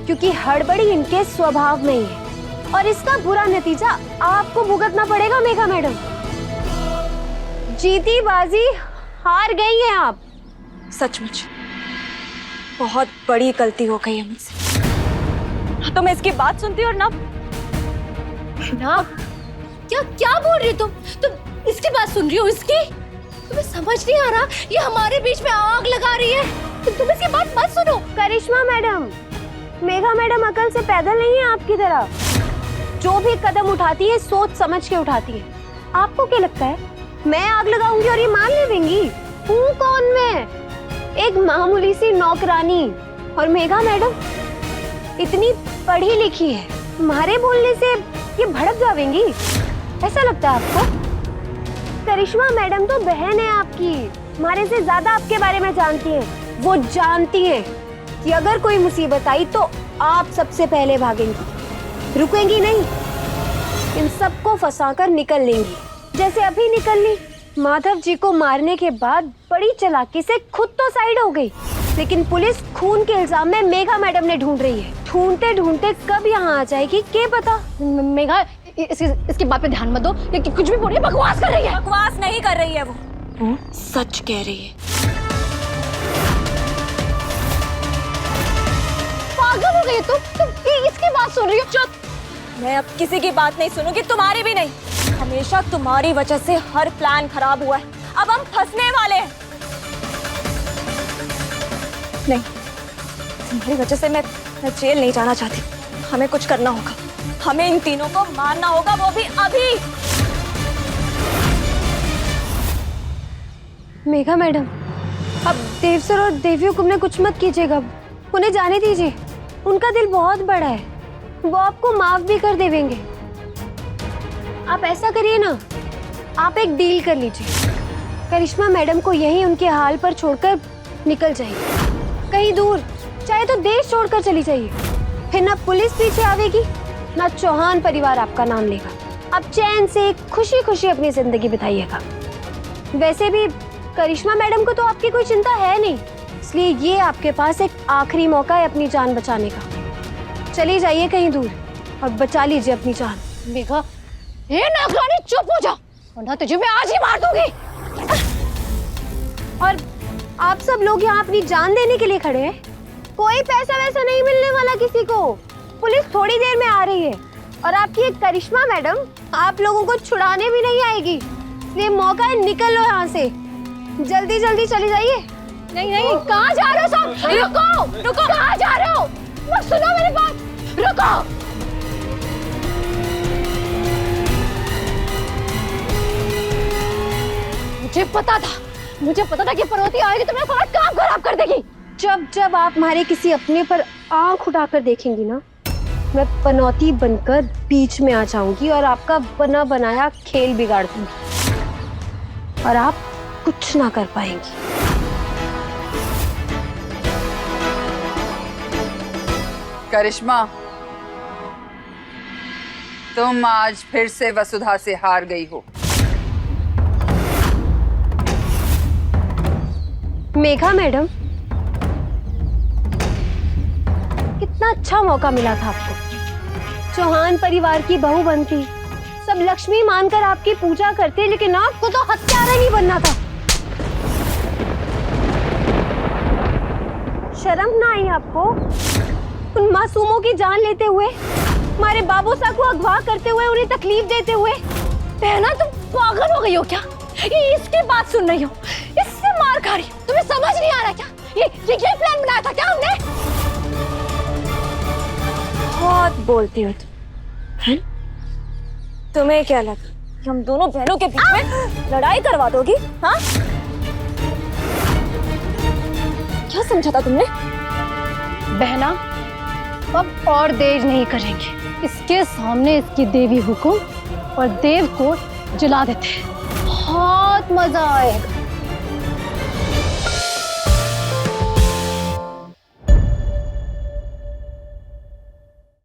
क्योंकि हड़बड़ी इनके स्वभाव में ही है और इसका बुरा नतीजा आपको भुगतना पड़ेगा मेघा मैडम। जीती बाजी हार गई हैं आप। सचमुच बहुत बड़ी गलती हो गई है मुझसे। तो मैं इसकी बात सुनती और ना क्या क्या बोल रही हो तुम इसकी बात सुन रही हो? इसकी तुम्हें समझ नहीं आ रहा? ये हमारे बीच में आग लगा रही है। तुम इसकी बात मत सुनो। करिश्मा मैडम, मेघा मैडम अकल से पैदल नहीं है आपकी तरह। जो भी कदम उठाती है सोच समझ के उठाती है। आपको क्या लगता है मैं आग लगाऊंगी और ये मान लेंगी? हूँ कौन मैं? एक मामूली सी नौकरानी। और मेघा मैडम इतनी पढ़ी लिखी है, तुम्हारे बोलने से ये भड़क जाएंगी ऐसा लगता है आपको? करिश्मा मैडम तो बहन है आपकी, हमारे से ज्यादा आपके बारे में जानती हैं। वो जानती हैं कि अगर कोई मुसीबत आई तो आप सबसे पहले भागेंगी, रुकेंगी नहीं, इन सबको फंसाकर निकल लेंगी। जैसे अभी निकल ली। माधव जी को मारने के बाद बड़ी चालाकी से खुद तो साइड हो गई, लेकिन पुलिस खून के इल्जाम में मेघा मैडम ने ढूंढ रही है। ढूंढते ढूंढते कब यहाँ आ जाएगी क्या पता। मेघा इसकी बात पे ध्यान मत दो। ये कुछ भी बोल रही है, बकवास कर रही है। बकवास नहीं कर रही है वो सच कह रही है। पागल हो गई तुम इसकी बात सुन रही हो? चुप। मैं अब किसी की बात नहीं सुनूंगी, तुम्हारी भी नहीं। हमेशा तुम्हारी वजह से हर प्लान खराब हुआ है। अब हम फंसने वाले हैं। नहीं, तुम्हारी वजह से मैं जेल नहीं जाना चाहती। हमें कुछ करना होगा। हमें इन तीनों को मारना होगा, वो भी अभी। मेघा मैडम, अब देव सर और देवी हुकुम ने कुछ मत कीजिएगा, उन्हें जाने दीजिए। उनका दिल बहुत बड़ा है, वो आपको माफ भी कर देंगे। आप ऐसा करिए ना, आप एक डील कर लीजिए। करिश्मा मैडम को यहीं उनके हाल पर छोड़कर निकल जाइए कहीं दूर, चाहे तो देश छोड़कर चली जाइए। फिर ना पुलिस पीछे आवेगी, ना चौहान परिवार आपका नाम लेगा। आप चैन से खुशी खुशी अपनी जिंदगी बिताइएगा। वैसे भी करिश्मा मैडम को तो आपकी कोई चिंता है नहीं, इसलिए ये आपके पास एक आखिरी मौका है अपनी जान बचाने का। चली जाइए कहीं दूर और बचा लीजिए अपनी जान। मेघा, ये नौकरानी चुप हो जा, वरना तुझे मैं आज ही मार दूंगी। और आप सब लोग यहाँ अपनी जान देने के लिए खड़े हैं। कोई पैसा वैसा नहीं मिलने वाला किसी को। पुलिस थोड़ी देर में आ रही है और आपकी एक करिश्मा मैडम आप लोगों को छुड़ाने भी नहीं आएगी। ये मौका है, निकल लो यहाँ से, जल्दी जल्दी चली जाइए। नहीं नहीं, कहाँ जा रहे हो सब? रुको रुको, कहाँ जा रहे हो? सुनो मेरी बात, रुको। मुझे पता था कि पर्वती आएगी तो मेरा सारा काम खराब कर देगी। जब जब आप हमारे किसी अपने पर आंख उठाकर देखेंगी ना, मैं पनौती बनकर बीच में आ जाऊंगी और आपका बना बनाया खेल बिगाड़ दूंगी और आप कुछ ना कर पाएंगी। करिश्मा, तुम आज फिर से वसुधा से हार गई हो। मेघा मैडम, कितना अच्छा मौका मिला था आपको। चौहान परिवार की बहू बनती, सब लक्ष्मी मानकर आपकी पूजा करते, लेकिन आपको तो हत्यारा ही बनना था। शर्म ना आई आपको? उन मासूमों की जान लेते हुए, हमारे बाबूसा को अगवा करते हुए, उन्हें तकलीफ देते हुए। बहना, तुम पागल हो गई हो क्या? ये इसकी बात सुन रही हो, इससे मार खा रही हो। तुम्हें समझ नहीं आ रहा क्या? ये प्लान बनाया था क्या हमने? बहुत बोलती हो तुम। तुम्हें क्या लगा कि हम दोनों बहनों के बीच में लड़ाई करवा दोगी? हाँ, क्या समझा था तुमने? बहना, अब और देर नहीं करेंगे। इसके सामने इसकी देवी हुकुम और देव को जला देते हैं। बहुत मजा आएगा।